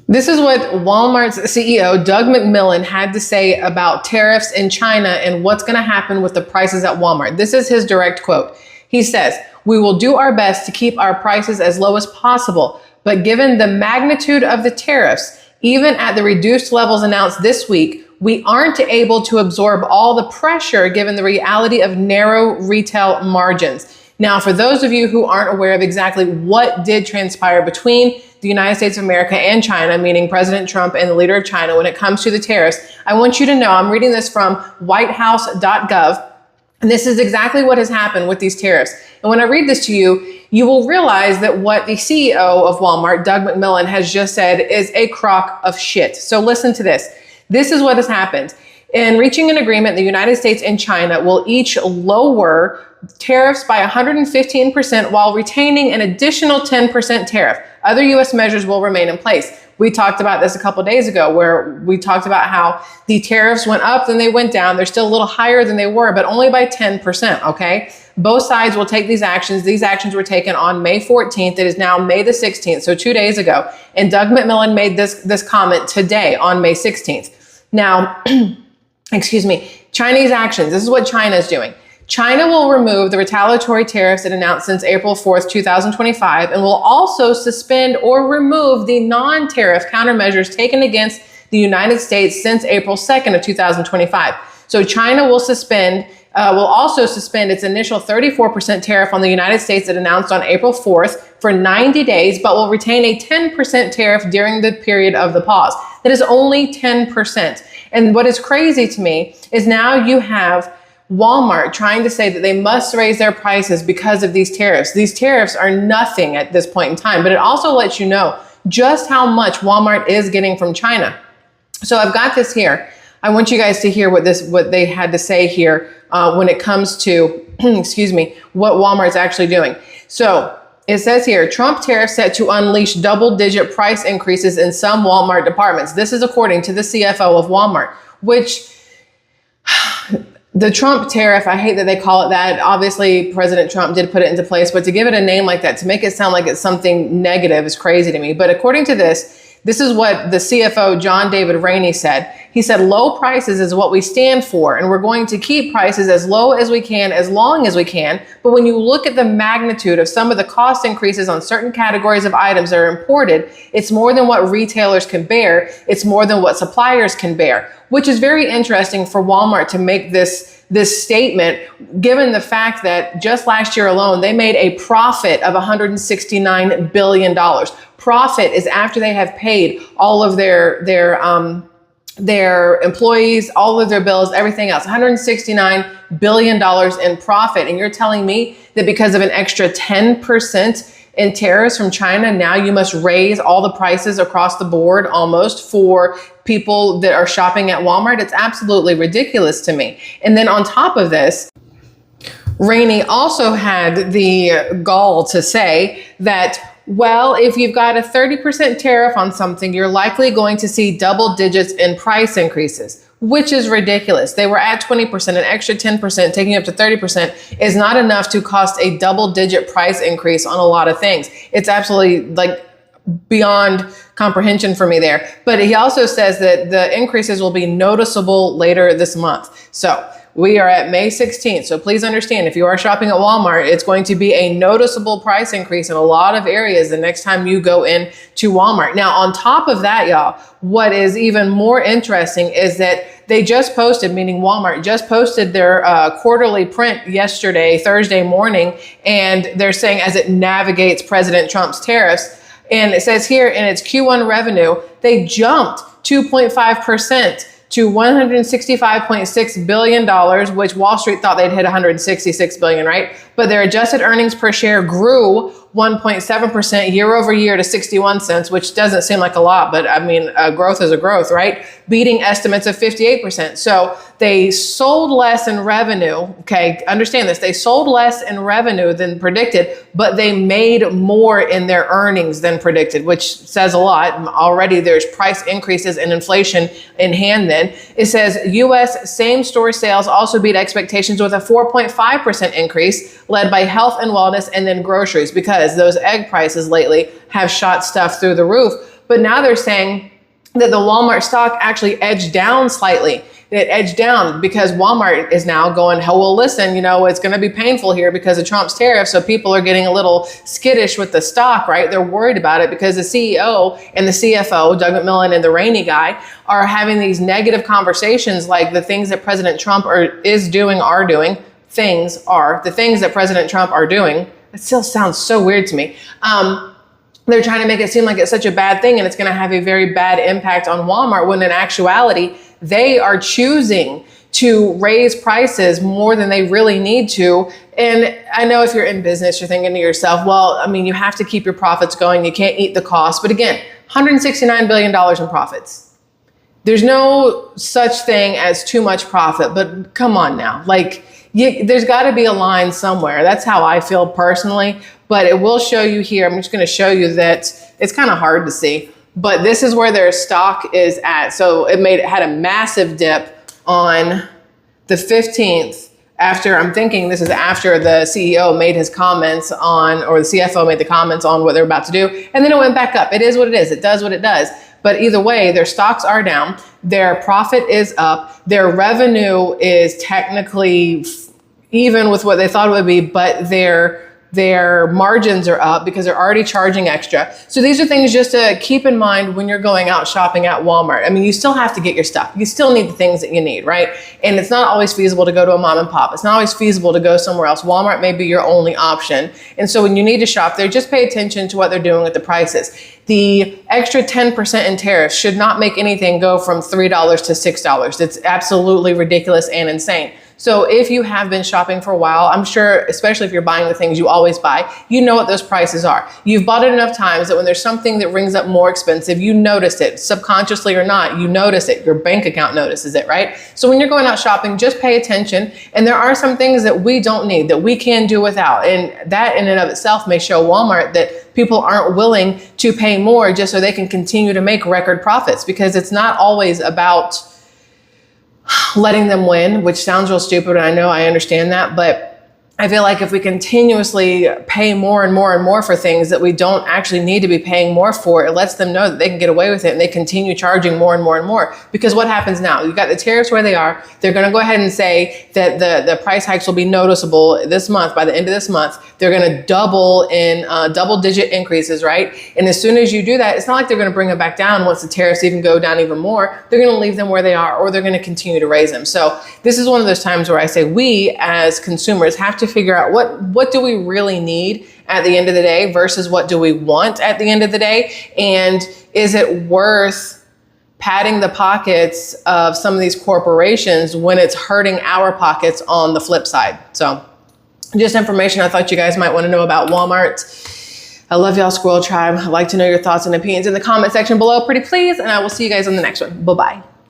This is what Walmart's CEO, Doug McMillon, had to say about tariffs in China and what's going to happen with the prices at Walmart. This is his direct quote. He says, "We will do our best to keep our prices as low as possible, but given the magnitude of the tariffs, even at the reduced levels announced this week, we aren't able to absorb all the pressure given the reality of narrow retail margins." Now, for those of you who aren't aware of exactly what did transpire between the United States of America and China, meaning President Trump and the leader of China, when it comes to the tariffs, I want you to know, I'm reading this from whitehouse.gov, and this is exactly what has happened with these tariffs. And when I read this to you, you will realize that what the CEO of Walmart, Doug McMillon, has just said is a crock of shit. So listen to this. This is what has happened. In reaching an agreement, the United States and China will each lower tariffs by 115% while retaining an additional 10% tariff. Other U.S. measures will remain in place. We talked about this a couple of days ago, where we talked about how the tariffs went up, then they went down. They're still a little higher than they were, but only by 10%, okay? Both sides will take these actions. These actions were taken on May 14th. It is now May the 16th, so 2 days ago. And Doug McMillon made this comment today on May 16th. Now, excuse me, Chinese actions. This is what China is doing. China will remove the retaliatory tariffs it announced since April 4th, 2025, and will also suspend or remove the non-tariff countermeasures taken against the United States since April 2nd of 2025. So China will also suspend its initial 34% tariff on the United States it announced on April 4th for 90 days, but will retain a 10% tariff during the period of the pause. That is only 10%. And what is crazy to me is now you have Walmart trying to say that they must raise their prices because of these tariffs. These tariffs are nothing at this point in time, but it also lets you know just how much Walmart is getting from China. So I've got this here. I want you guys to hear what they had to say here when it comes to, excuse me, what Walmart's actually doing. So it says here, Trump tariffs set to unleash double-digit price increases in some Walmart departments. This is according to the CFO of Walmart, which the Trump tariff, I hate that they call it that. Obviously, President Trump did put it into place, but to give it a name like that, to make it sound like it's something negative is crazy to me. But according to this is what the CFO, John David Rainey, said. He said, low prices is what we stand for, and we're going to keep prices as low as we can, as long as we can. But when you look at the magnitude of some of the cost increases on certain categories of items that are imported, it's more than what retailers can bear. It's more than what suppliers can bear, which is very interesting for Walmart to make this statement, given the fact that just last year alone, they made a profit of $169 billion. Profit is after they have paid all of their employees, all of their bills, everything else, $169 billion in profit. And you're telling me that because of an extra 10% in tariffs from China, now you must raise all the prices across the board almost for people that are shopping at Walmart? It's absolutely ridiculous to me. And then on top of this, Rainey also had the gall to say that, well, if you've got a 30% tariff on something, you're likely going to see double digits in price increases, which is ridiculous. They were at 20%, an extra 10%, taking up to 30% is not enough to cost a double digit price increase on a lot of things. It's absolutely beyond comprehension for me there. But he also says that the increases will be noticeable later this month. So we are at May 16th. So please understand, if you are shopping at Walmart, it's going to be a noticeable price increase in a lot of areas the next time you go into Walmart. Now, on top of that, y'all, what is even more interesting is that they just posted, meaning Walmart just posted their quarterly print yesterday, Thursday morning, and they're saying as it navigates President Trump's tariffs, and it says here in its Q1 revenue, they jumped 2.5% to $165.6 billion, which Wall Street thought they'd hit $166 billion, right? But their adjusted earnings per share grew 1.7% year over year to 61 cents, which doesn't seem like a lot, but I mean, growth is a growth, right? Beating estimates of 58%. So they sold less in revenue. Okay, understand this. They sold less in revenue than predicted, but they made more in their earnings than predicted, which says a lot. Already there's price increases and inflation in hand then. It says U.S. same-store sales also beat expectations with a 4.5% increase, led by health and wellness and then groceries, because those egg prices lately have shot stuff through the roof. But now they're saying that the Walmart stock actually edged down slightly. It edged down because Walmart is now going, oh, well, listen, it's going to be painful here because of Trump's tariff. So people are getting a little skittish with the stock, right? They're worried about it because the CEO and the CFO, Doug McMillon and the Rainey guy, are having these negative conversations like the things that President Trump is doing are doing. The things that President Trump are doing. It still sounds so weird to me. They're trying to make it seem like it's such a bad thing and it's going to have a very bad impact on Walmart, when in actuality, they are choosing to raise prices more than they really need to. And I know if you're in business, you're thinking to yourself, well, I mean, you have to keep your profits going. You can't eat the cost. But again, $169 billion in profits. There's no such thing as too much profit, but come on now. There's got to be a line somewhere. That's how I feel personally. But it will show you here. I'm just going to show you that it's kind of hard to see. But this is where their stock is at. So it had a massive dip on the 15th after, I'm thinking this is after the CEO made his comments on, or the CFO made the comments on what they're about to do. And then it went back up. It is what it is. It does what it does. But either way, their stocks are down. Their profit is up. Their revenue is technically even with what they thought it would be, but their margins are up because they're already charging extra. So these are things just to keep in mind when you're going out shopping at Walmart. I mean, you still have to get your stuff. You still need the things that you need, right? And it's not always feasible to go to a mom and pop. It's not always feasible to go somewhere else. Walmart may be your only option. And so when you need to shop there, just pay attention to what they're doing with the prices. The extra 10% in tariffs should not make anything go from $3 to $6. It's absolutely ridiculous and insane. So if you have been shopping for a while, I'm sure, especially if you're buying the things you always buy, you know what those prices are. You've bought it enough times that when there's something that rings up more expensive, you notice it, subconsciously or not, you notice it. Your bank account notices it, right? So when you're going out shopping, just pay attention. And there are some things that we don't need, that we can do without. And that in and of itself may show Walmart that people aren't willing to pay more just so they can continue to make record profits, because it's not always about letting them win, which sounds real stupid. And I know, I understand that, but I feel like if we continuously pay more and more and more for things that we don't actually need to be paying more for, it lets them know that they can get away with it, and they continue charging more and more and more. Because what happens now? You've got the tariffs where they are. They're going to go ahead and say that the price hikes will be noticeable this month. By the end of this month, they're going to double in double-digit increases, right? And as soon as you do that, it's not like they're going to bring them back down once the tariffs even go down even more. They're going to leave them where they are, or they're going to continue to raise them. So this is one of those times where I say we as consumers have to figure out what do we really need at the end of the day versus what do we want at the end of the day. And is it worth padding the pockets of some of these corporations when it's hurting our pockets on the flip side? So just information I thought you guys might want to know about Walmart. I love y'all, Squirrel Tribe. I'd like to know your thoughts and opinions in the comment section below, pretty please. And I will see you guys on the next one. Bye-bye.